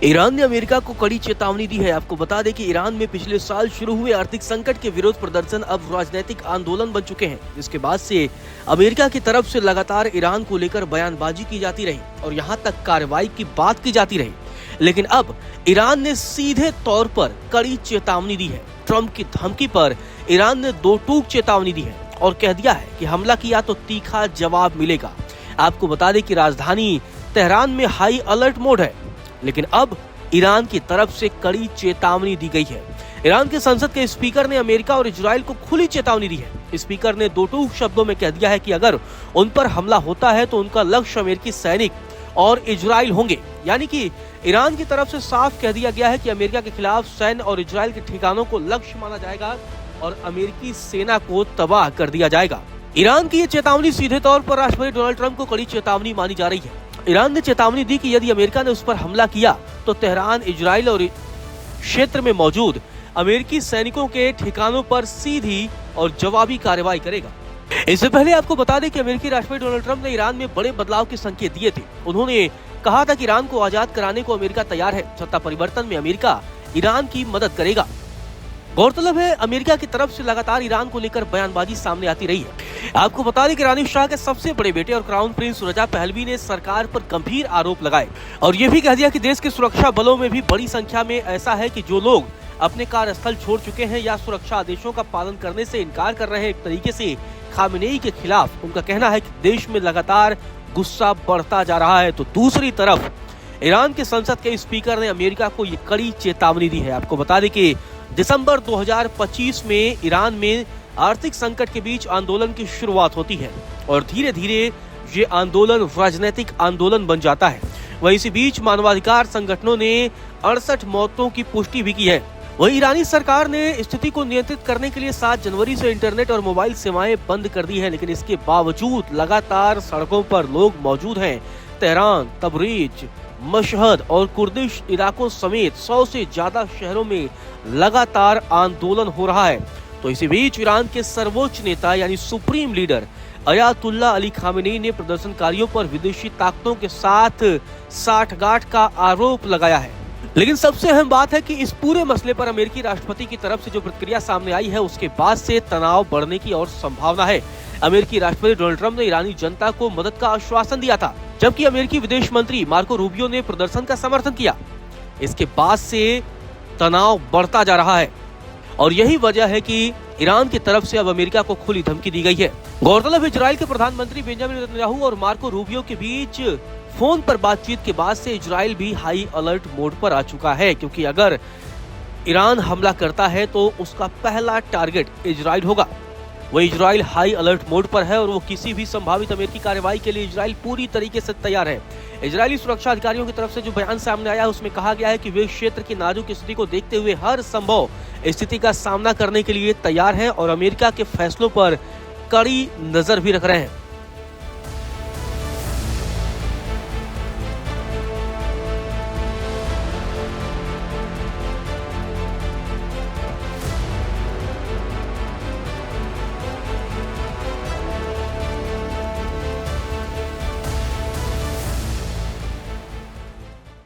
Iran ने America को कड़ी चेतावनी दी है। आपको बता दें कि ईरान में पिछले साल शुरू हुए आर्थिक संकट के विरोध प्रदर्शन अब राजनीतिक आंदोलन बन चुके हैं, जिसके बाद से अमेरिका की तरफ से लगातार ईरान को लेकर बयानबाजी की जाती रही और यहां तक कार्रवाई की बात की जाती रही। लेकिन अब ईरान ने सीधे तौर पर कड़ी चेतावनी दी है। ट्रंप की धमकी पर ईरान ने दो टूक चेतावनी दी है और कह दिया है कि हमला किया तो तीखा जवाब मिलेगा। आपको बता दें कि राजधानी तेहरान में हाई अलर्ट मोड है, लेकिन अब ईरान की तरफ से कड़ी चेतावनी दी गई है। ईरान के संसद के स्पीकर ने अमेरिका और इजराइल को खुली चेतावनी दी है। स्पीकर ने दो टूक शब्दों में कह दिया है कि अगर उन पर हमला होता है तो उनका लक्ष्य अमेरिकी सैनिक और इजराइल होंगे। यानी कि ईरान की तरफ से साफ कह दिया गया है कि अमेरिका के खिलाफ सैन्य और इजराइल के ठिकानों को लक्ष्य माना जाएगा और अमेरिकी सेना को तबाह कर दिया जाएगा। ईरान की ये चेतावनी सीधे तौर पर राष्ट्रपति डोनाल्ड ट्रंप को कड़ी चेतावनी मानी जा रही है। ईरान ने चेतावनी दी कि यदि अमेरिका ने उस पर हमला किया तो तेहरान इजराइल और क्षेत्र में मौजूद अमेरिकी सैनिकों के ठिकानों पर सीधी और जवाबी कार्रवाई करेगा। इससे पहले आपको बता दें कि अमेरिकी राष्ट्रपति डोनाल्ड ट्रंप ने ईरान में बड़े बदलाव के संकेत दिए थे। उन्होंने कहा था कि ईरान को आजाद कराने को अमेरिका तैयार है। सत्ता परिवर्तन में अमेरिका ईरान की मदद करेगा। गौरतलब है, अमेरिका की तरफ से लगातार ईरान को लेकर बयानबाजी सामने आती रही है। आपको बता दें कि ईरानी शाह के सबसे बड़े बेटे और क्राउन प्रिंस रजा पहलवी ने सरकार पर गंभीर आरोप लगाए और ये भी कह दिया कि देश के सुरक्षा बलों में भी बड़ी संख्या में ऐसा है कि जो लोग अपने कार्यस्थल छोड़ चुके हैं या सुरक्षा आदेशों का पालन करने से इनकार कर रहे हैं। एक तरीके से खामेनेई के खिलाफ उनका कहना है कि देश में लगातार गुस्सा बढ़ता जा रहा है। तो दूसरी तरफ ईरान के संसद के स्पीकर ने अमेरिका को ये कड़ी चेतावनी दी है। आपको बता दें कि दिसंबर 2025 में ईरान में आर्थिक संकट के बीच आंदोलन की शुरुआत होती है और धीरे धीरे ये आंदोलन राजनीतिक आंदोलन बन जाता है। वहीं इसी बीच मानवाधिकार संगठनों ने 68 मौतों की पुष्टि भी की है। वहीं ईरानी सरकार ने स्थिति को नियंत्रित करने के लिए 7 जनवरी से इंटरनेट और मोबाइल सेवाएं बंद कर दी है, लेकिन इसके बावजूद लगातार सड़कों पर लोग मौजूद हैं। तेहरान, तबरीज, मशहद और कुर्दिश इलाकों समेत 100 से ज्यादा शहरों में लगातार आंदोलन हो रहा है। तो इसी बीच ईरान के सर्वोच्च नेता यानी supreme leader Ayatollah Ali Khamenei ने प्रदर्शनकारियों पर विदेशी ताकतों के साथ साठगांठ का आरोप लगाया है। लेकिन सबसे अहम बात है कि इस पूरे मसले पर अमेरिकी राष्ट्रपति की तरफ से जो प्रतिक्रिया सामने आई है, उसके बाद से तनाव बढ़ने की और संभावना है। अमेरिकी राष्ट्रपति डोनाल्ड ट्रंप ने ईरानी जनता को मदद का आश्वासन दिया था, जबकि अमेरिकी विदेश मंत्री मार्को रूबियो ने प्रदर्शन का समर्थन किया। इसके बाद से तनाव बढ़ता जा रहा है और यही वजह है कि ईरान की तरफ से अब अमेरिका को खुली धमकी दी गई है। गौरतलब है, इजराइल के प्रधानमंत्री बेंजामिन नेतन्याहू और मार्को रूबियो के बीच फोन पर बातचीत के बाद से इजराइल भी हाई अलर्ट मोड पर आ चुका है, क्योंकि अगर ईरान हमला करता है तो उसका पहला टारगेट इजराइल होगा। वह इजराइल हाई अलर्ट मोड पर है और वो किसी भी संभावित अमेरिकी कार्रवाई के लिए इजराइल पूरी तरीके से तैयार है। इजरायली सुरक्षा अधिकारियों की तरफ से जो बयान सामने आया है, उसमें कहा गया है कि वे क्षेत्र की नाजुक स्थिति को देखते हुए हर संभव स्थिति का सामना करने के लिए तैयार हैं और अमेरिका के फैसलों पर कड़ी नजर भी रख रहे हैं।